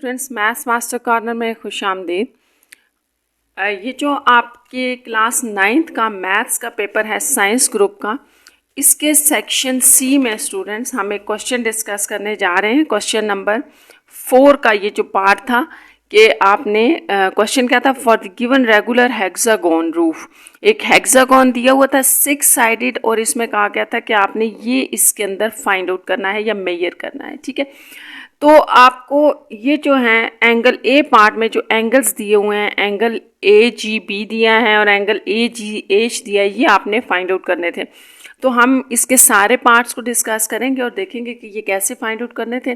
Students, maths master corner में खुशामदीद। ये जो आपके क्लास 9th का मैथ्स का पेपर है साइंस ग्रुप का, इसके सेक्शन सी में स्टूडेंट्स हम एक क्वेश्चन डिस्कस करने जा रहे हैं। क्वेश्चन नंबर 4 का ये जो पार्ट था कि आपने क्वेश्चन क्या था, for the given regular hexagon roof, एक हेक्सागोन दिया हुआ था 6 साइडेड, और इसमें कहा गया था कि आपने ये इसके अंदर फाइंड आउट करना है या मेजर करना है। ठीक है, तो आपको ये जो है एंगल ए पार्ट में जो एंगल्स दिए हुए हैं, एंगल ए जी बी दिया है और एंगल ए जी एच दिया है, ये आपने फाइंड आउट करने थे। तो हम इसके सारे पार्ट्स को डिस्कस करेंगे और देखेंगे कि ये कैसे फाइंड आउट करने थे।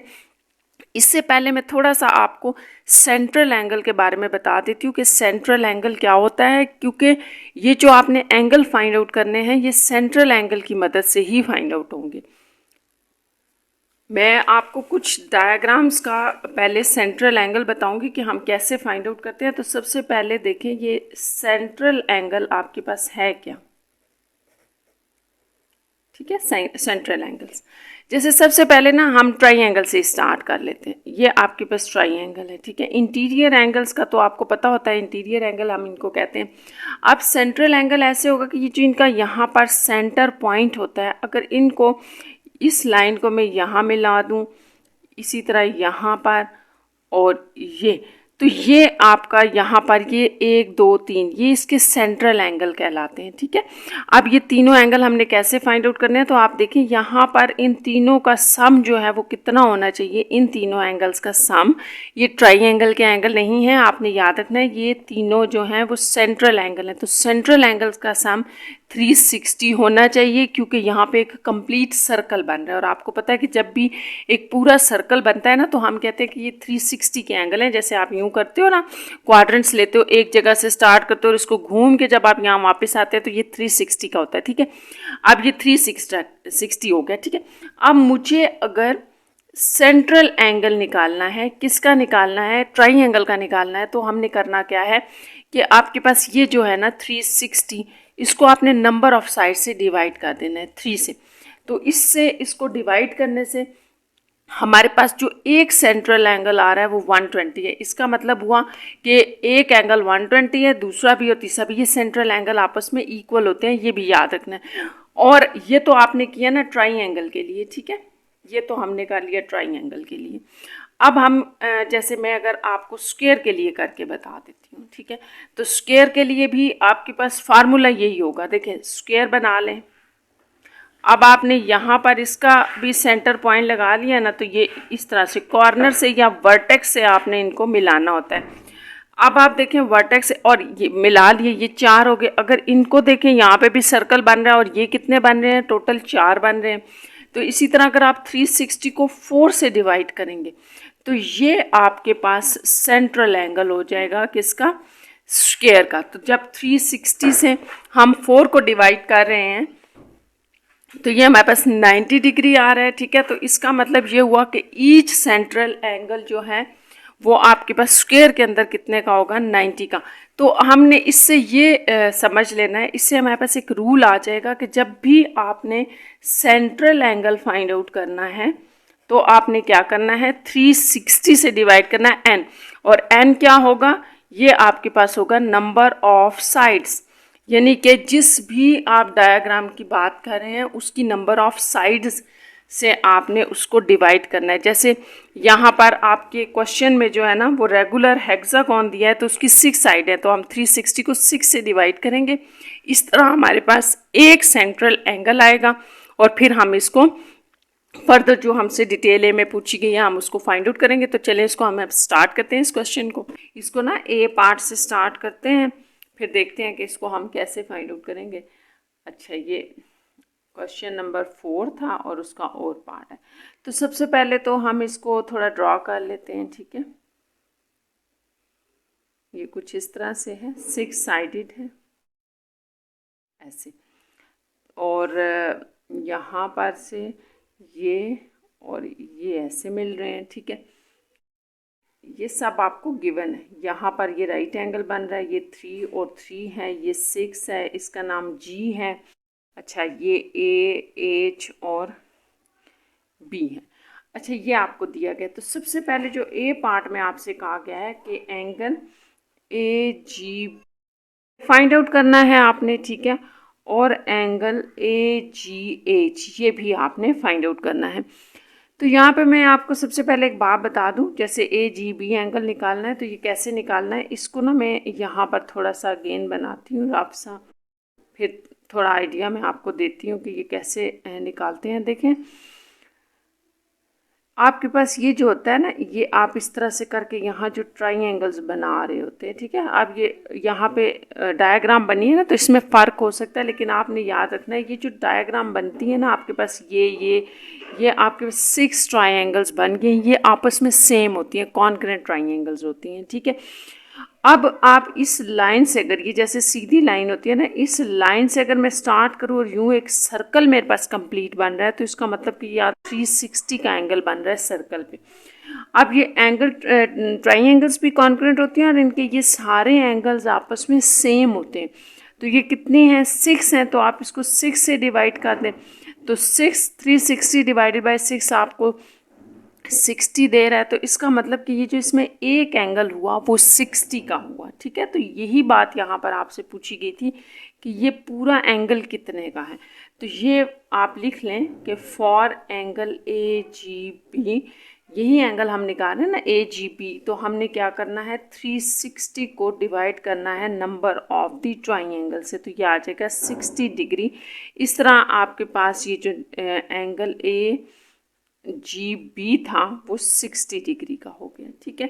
इससे पहले मैं थोड़ा सा आपको सेंट्रल एंगल के बारे में बता देती हूँ कि सेंट्रल एंगल क्या होता है, क्योंकि ये जो आपने एंगल फाइंड आउट करने हैं ये सेंट्रल एंगल की मदद से ही फाइंड आउट होंगे। मैं आपको कुछ डायग्राम्स का पहले सेंट्रल एंगल बताऊंगी कि हम कैसे फाइंड आउट करते हैं। तो सबसे पहले देखें ये सेंट्रल एंगल आपके पास है क्या। ठीक है, सेंट्रल एंगल्स, जैसे सबसे पहले ना हम ट्राइंगल से स्टार्ट कर लेते हैं। ये आपके पास ट्राइंगल है। ठीक है, इंटीरियर एंगल्स का तो आपको पता होता है, इंटीरियर एंगल हम इनको कहते हैं। अब सेंट्रल एंगल ऐसे होगा कि ये जो इनका यहाँ पर सेंटर पॉइंट होता है, अगर इनको इस लाइन को मैं यहाँ मिला दूँ, इसी तरह यहाँ पर, और ये, तो ये आपका यहाँ पर ये 1 2 3 ये इसके सेंट्रल एंगल कहलाते हैं। ठीक है, अब ये तीनों एंगल हमने कैसे फाइंड आउट करने हैं, तो आप देखें यहाँ पर इन तीनों का सम जो है वो कितना होना चाहिए, इन तीनों एंगल्स का सम। ये ट्राइंगल के एंगल नहीं है, आपने याद रखना है, ये तीनों जो हैं वो सेंट्रल एंगल है। तो सेंट्रल एंगल्स का सम 360 होना चाहिए, क्योंकि यहाँ पे एक कंप्लीट सर्कल बन रहा है। और आपको पता है कि जब भी एक पूरा सर्कल बनता है ना, तो हम कहते हैं कि ये 360 के एंगल हैं। जैसे आप यूँ करते हो ना, क्वाड्रेंट्स लेते हो, एक जगह से स्टार्ट करते हो और इसको घूम के जब आप यहाँ वापस आते हैं तो ये 360 का होता है। ठीक है, अब ये 360 हो गया। ठीक है, अब मुझे अगर सेंट्रल एंगल निकालना है, किसका निकालना है, ट्राइंगल का निकालना है, तो हमने करना क्या है कि आपके पास ये जो है ना 360, इसको आपने नंबर ऑफ साइड से डिवाइड कर देना है 3 से। तो इससे इसको डिवाइड करने से हमारे पास जो एक सेंट्रल एंगल आ रहा है वो 120 है। इसका मतलब हुआ कि एक एंगल 120 है, दूसरा भी और तीसरा भी, ये सेंट्रल एंगल आपस में इक्वल होते हैं, ये भी याद रखना है। और ये तो आपने किया ना ट्राइंगल के लिए। ठीक है, ये तो हमने कर लिया ट्राइंगल के लिए। अब हम जैसे मैं अगर आपको स्क्वायर के लिए करके बता देती हूँ। ठीक है, तो स्क्वायर के लिए भी आपके पास फार्मूला यही होगा। देखें, स्क्वायर बना लें। अब आपने यहाँ पर इसका भी सेंटर पॉइंट लगा लिया ना, तो ये इस तरह से कॉर्नर से या वर्टेक्स से आपने इनको मिलाना होता है। अब आप देखें वर्टेक्स और ये मिला लिए, ये 4 हो गए। अगर इनको देखें, यहाँ पे भी सर्कल बन रहा है और ये कितने बन रहे हैं, टोटल 4 बन रहे हैं। तो इसी तरह अगर आप 360 को 4 से डिवाइड करेंगे तो ये आपके पास सेंट्रल एंगल हो जाएगा किसका, स्क्वायर का। तो जब 360 से हम 4 को डिवाइड कर रहे हैं तो ये हमारे पास 90 डिग्री आ रहा है। ठीक है, तो इसका मतलब ये हुआ कि ईच सेंट्रल एंगल जो है वो आपके पास स्क्वायर के अंदर कितने का होगा, 90 का। तो हमने इससे ये समझ लेना है, इससे हमारे पास एक रूल आ जाएगा कि जब भी आपने सेंट्रल एंगल फाइंड आउट करना है तो आपने क्या करना है, 360 से डिवाइड करना है n, और n क्या होगा, ये आपके पास होगा नंबर ऑफ साइड्स, यानी कि जिस भी आप डायग्राम की बात कर रहे हैं उसकी नंबर ऑफ साइड्स से आपने उसको डिवाइड करना है। जैसे यहाँ पर आपके क्वेश्चन में जो है ना वो रेगुलर हेक्सागोन दिया है, तो उसकी 6 साइड है, तो हम 360 को 6 से डिवाइड करेंगे। इस तरह हमारे पास एक सेंट्रल एंगल आएगा और फिर हम इसको फर्दर जो हमसे डिटेल में पूछी गई है हम उसको फाइंड आउट करेंगे। तो चलिए इसको हम अब स्टार्ट करते हैं, इस क्वेश्चन को। इसको ना ए पार्ट से स्टार्ट करते हैं, फिर देखते हैं कि इसको हम कैसे फाइंड आउट करेंगे। अच्छा, ये क्वेश्चन नंबर 4 था और उसका और पार्ट है। तो सबसे पहले तो हम इसको थोड़ा ड्रॉ कर लेते हैं। ठीक है, ये कुछ इस तरह से है, 6 साइडेड है ऐसे, और यहाँ पर से ये और ये ऐसे मिल रहे हैं। ठीक है, ये सब आपको गिवन है। यहाँ पर ये राइट एंगल बन रहा है, ये 3 और 3 है, ये 6 है, इसका नाम जी है। अच्छा, ये ए एच और बी है। अच्छा, ये आपको दिया गया, तो सबसे पहले जो ए पार्ट में आपसे कहा गया है कि angle A G find out करना है आपने, ठीक है, और एंगल ए जी एच ये भी आपने फाइंड आउट करना है। तो यहाँ पे मैं आपको सबसे पहले एक बात बता दूँ, जैसे ए जी बी एंगल निकालना है तो ये कैसे निकालना है, इसको ना मैं यहाँ पर थोड़ा सा गेन बनाती हूँ रफ सा, फिर थोड़ा आइडिया मैं आपको देती हूँ कि ये कैसे निकालते हैं। देखें, आपके पास ये जो होता है ना, ये आप इस तरह से करके यहाँ जो ट्राइंगल्स बना रहे होते हैं, ठीक है, अब ये यहाँ पे डायग्राम बनी है ना, तो इसमें फ़र्क हो सकता है, लेकिन आपने याद रखना है ये जो डायग्राम बनती है ना आपके पास, ये आपके पास 6 ट्राइंगल्स बन गए, ये आपस में सेम होती हैं, कॉन्ग्रुएंट ट्राइंगल्स होती हैं, ठीक है। अब आप इस लाइन से, अगर ये जैसे सीधी लाइन होती है ना, इस लाइन से अगर मैं स्टार्ट करूँ और यूँ एक सर्कल मेरे पास कंप्लीट बन रहा है, तो इसका मतलब कि यार 360 का एंगल बन रहा है सर्कल पे। अब ये एंगल ट्राइंगल्स भी कॉन्ग्रुएंट होती हैं और इनके ये सारे एंगल्स आपस में सेम होते हैं। तो ये कितने हैं, 6 हैं, तो आप इसको 6 से डिवाइड कर दें, तो 360 डिवाइडेड बाई 6 आपको 60 दे रहा है। तो इसका मतलब कि ये जो इसमें एक एंगल हुआ वो 60 का हुआ, ठीक है। तो यही बात यहाँ पर आपसे पूछी गई थी कि ये पूरा एंगल कितने का है। तो ये आप लिख लें कि for angle A G B, यही एंगल हम निकाल रहे हैं ना ए जी बी, तो हमने क्या करना है 360 को डिवाइड करना है नंबर ऑफ द ट्राइंगल से, तो ये आ जाएगा 60 डिग्री। इस तरह आपके पास ये जो एंगल ए जी बी था वो 60 डिग्री का हो गया, ठीक है।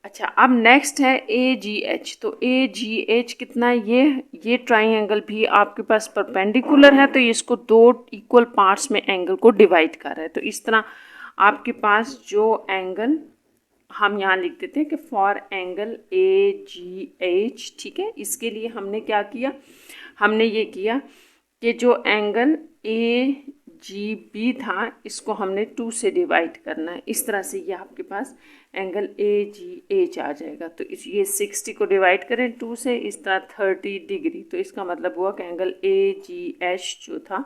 अच्छा, अब नेक्स्ट है ए जी एच, तो ए जी एच कितना है, ये ट्राइंगल भी आपके पास परपेंडिकुलर है, तो इसको 2 इक्वल पार्ट्स में एंगल को डिवाइड कर रहा है। तो इस तरह आपके पास जो एंगल हम यहाँ लिख देते हैं कि for angle A ji H, ठीक है। इसके लिए हमने क्या किया, हमने ये किया कि जो एंगल ए जी बी था इसको हमने 2 से डिवाइड करना है। इस तरह से ये आपके पास एंगल ए जी एच आ जाएगा। तो ये 60 को डिवाइड करें 2 से, इस तरह 30 डिग्री, तो इसका मतलब हुआ कि एंगल ए जी एच जो था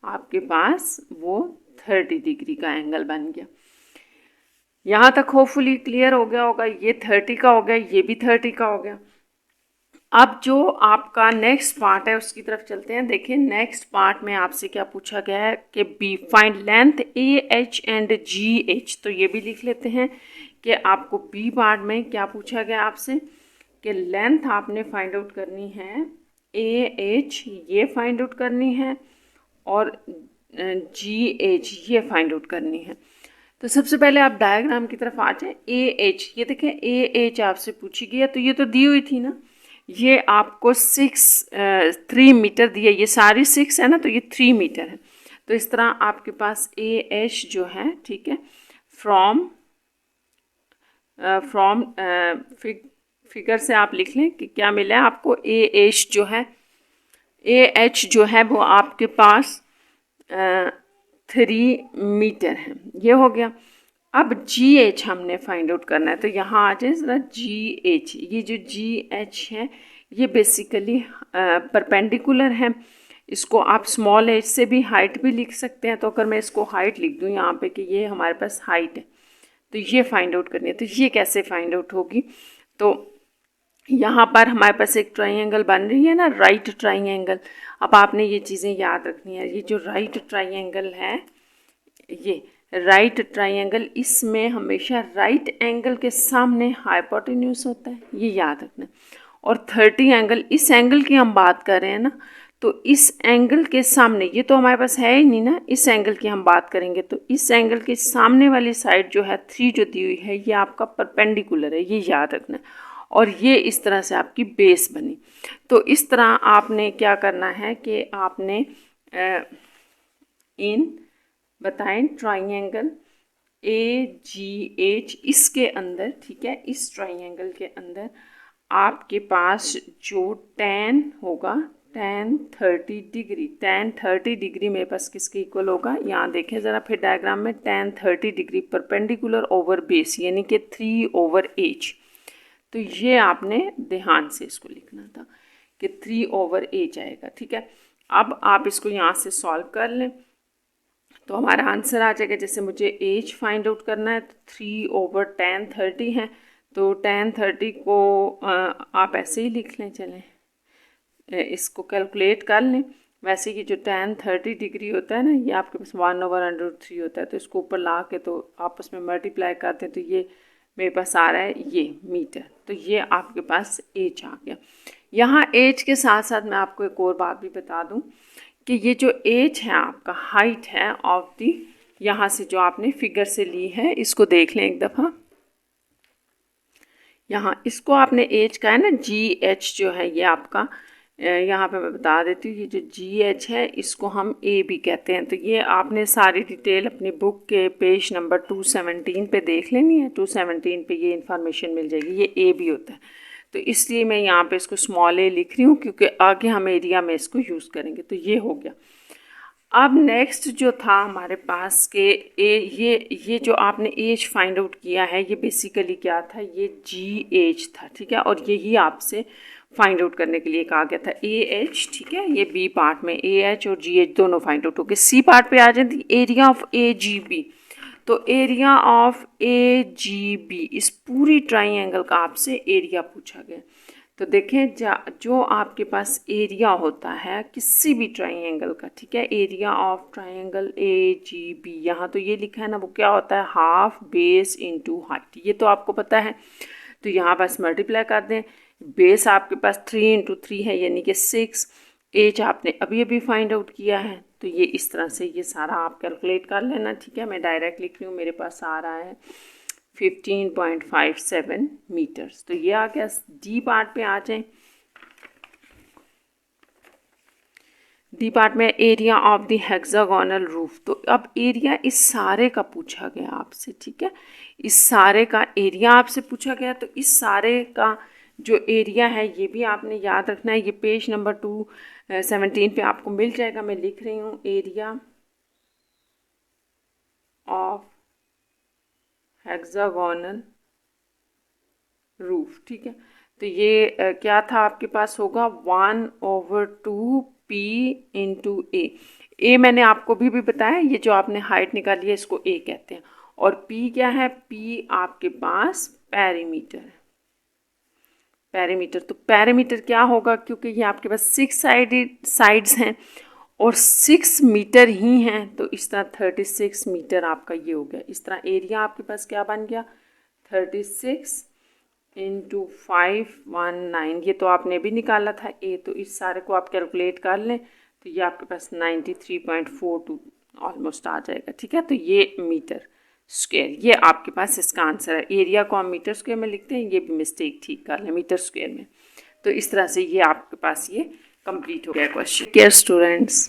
आपके पास वो 30 डिग्री का एंगल बन गया। यहाँ तक होपफुली क्लियर हो गया होगा, ये 30 का हो गया, ये भी 30 का हो गया। अब जो आपका नेक्स्ट पार्ट है उसकी तरफ चलते हैं। देखिए, नेक्स्ट पार्ट में आपसे क्या पूछा गया है कि B find length A H and G H, तो ये भी लिख लेते हैं कि आपको बी पार्ट में क्या पूछा गया आपसे कि लेंथ आपने फाइंड आउट करनी है, ए एच ये फाइंड आउट करनी है, और जी एच ये फाइंड आउट करनी है। तो सबसे पहले आप डायग्राम की तरफ आ जाए। ए एच, ये देखें ए एच आपसे पूछी गई है, तो ये तो दी हुई थी ना, ये आपको 3 मीटर दिया, ये सारी 6 है ना, तो ये 3 मीटर है। तो इस तरह आपके पास ए एच जो है, ठीक है, फ्रॉम फिगर से आप लिख लें कि क्या मिला है आपको, ए एच जो है, ए एच जो है वो आपके पास 3 मीटर है, ये हो गया। अब जी एच हमने फाइंड आउट करना है, तो यहाँ आ जाए ज़रा जी एच, ये जो जी एच है ये बेसिकली परपेंडिकुलर है, इसको आप स्मॉल एच से भी हाइट भी लिख सकते हैं। तो अगर मैं इसको हाइट लिख दूँ यहाँ पे कि ये हमारे पास हाइट है, तो ये फाइंड आउट करनी है। तो ये कैसे फाइंड आउट होगी, तो यहाँ पर हमारे पास एक ट्राइंगल बन रही है ना, राइट ट्राइंगल। अब आपने ये चीज़ें याद रखनी है, ये जो राइट ट्राइंगल है, ये राइट ट्राइंगल, इसमें हमेशा राइट एंगल के सामने हाइपोटेन्यूज होता है, ये याद रखना। और 30 एंगल, इस एंगल की हम बात कर रहे हैं ना, तो इस एंगल के सामने, ये तो हमारे पास है ही नहीं ना, इस एंगल की हम बात करेंगे, तो इस एंगल के सामने वाली साइड जो है 3 जो दी हुई है, ये आपका परपेंडिकुलर है, ये याद रखना। और ये इस तरह से आपकी बेस बनी। तो इस तरह आपने क्या करना है कि आपने इन बताएं ट्राइंगल ए जी एच, इसके अंदर, ठीक है, इस ट्राइंगल के अंदर आपके पास जो tan होगा, tan 30 डिग्री, tan 30 डिग्री मेरे पास किसके इक्वल होगा, यहाँ देखें ज़रा फिर डायग्राम में, tan 30 degree perpendicular over base, यानी कि 3/h। तो ये आपने ध्यान से इसको लिखना था कि 3/h आएगा, ठीक है। अब आप इसको यहाँ से सॉल्व कर लें। तो हमारा आंसर आ जाएगा, जैसे मुझे एज फाइंड आउट करना है तो 3/10 30 है, तो 10 30 को आप ऐसे ही लिख लें, चलें इसको कैलकुलेट कर लें। वैसे कि जो 10 30 डिग्री होता है ना, ये आपके पास 1/√3 होता है, तो इसको ऊपर ला के तो आपस में मल्टीप्लाई करते हैं, तो ये मेरे पास आ रहा है ये मीटर। तो ये आपके पास एज आ गया। यहाँ एज के साथ साथ मैं आपको एक और बात भी बता दूँ कि ये जो एज है आपका हाइट है ऑफ दी, यहाँ से जो आपने फिगर से ली है इसको देख लें एक दफ़ा। यहाँ इसको आपने एज का है ना GH जो है ये आपका, यहाँ पे मैं बता देती हूँ, ये जो GH है इसको हम A भी कहते हैं। तो ये आपने सारी डिटेल अपनी बुक के पेज नंबर 217 पे देख लेनी है। 217 पे ये इन्फॉर्मेशन मिल जाएगी, ये A भी होता है। तो इसलिए मैं यहाँ पे इसको स्मॉल a लिख रही हूँ क्योंकि आगे हम एरिया में इसको यूज़ करेंगे। तो ये हो गया। अब नेक्स्ट जो था हमारे पास के ये जो आपने एज फाइंड आउट किया है, ये बेसिकली क्या था, ये GH था, ठीक है। और यही आपसे फाइंड आउट करने के लिए कहा गया था AH, ठीक है। ये B पार्ट में AH और GH दोनों फाइंड आउट हो गए। C पार्ट पे आ जाती एरिया ऑफ AGB। तो एरिया ऑफ AGB, इस पूरी ट्राइंगल का आपसे एरिया पूछा गया। तो देखें जो आपके पास एरिया होता है किसी भी ट्राइंगल का, ठीक है, एरिया ऑफ ट्राइंगल AGB, यहाँ तो ये लिखा है ना, वो क्या होता है, हाफ बेस इनटू हाइट। ये तो आपको पता है। तो यहाँ पास मल्टीप्लाई कर दें, बेस आपके पास 3 × 3 है यानी कि 6, एज आपने अभी अभी फाइंड आउट किया है। तो ये इस तरह से ये सारा आप कैलकुलेट कर लेना, ठीक है। मैं डायरेक्ट लिख रही हूँ, मेरे पास आ रहा है 15.57 मीटर्स। तो ये आ गया। डी पार्ट पे आ जाएं। डी पार्ट में area of the hexagonal roof. तो अब एरिया इस सारे का पूछा गया आपसे, ठीक है। इस सारे का एरिया आपसे पूछा गया। तो इस सारे का जो एरिया है ये भी आपने याद रखना है। ये पेज नंबर 217 पे आपको मिल जाएगा। मैं लिख रही हूँ एरिया ऑफ हेक्सागोनल रूफ, ठीक है। तो ये क्या था आपके पास होगा 1/2 P × A। A मैंने आपको भी बताया, ये जो आपने हाइट निकाली है इसको A कहते हैं। और P क्या है, P आपके पास पेरीमीटर है। पेरीमीटर, तो पेरीमीटर क्या होगा, क्योंकि ये आपके पास 6 साइड्स हैं और 6 मीटर ही हैं, तो इस तरह 36 मीटर आपका ये हो गया। इस तरह एरिया आपके पास क्या बन गया, 36 × 519। ये तो आपने भी निकाला था ए। तो इस सारे को आप कैलकुलेट कर लें तो ये आपके पास 93.42 ऑलमोस्ट आ जाएगा, ठीक है। तो ये मीटर स्क्वायर, ये आपके पास इसका आंसर है। एरिया को हम मीटर स्क्वायर में लिखते हैं, ये भी मिस्टेक ठीक कर लें मीटर स्क्वायर में। तो इस तरह से ये आपके पास ये कंप्लीट हो गया क्वेश्चन। Care students.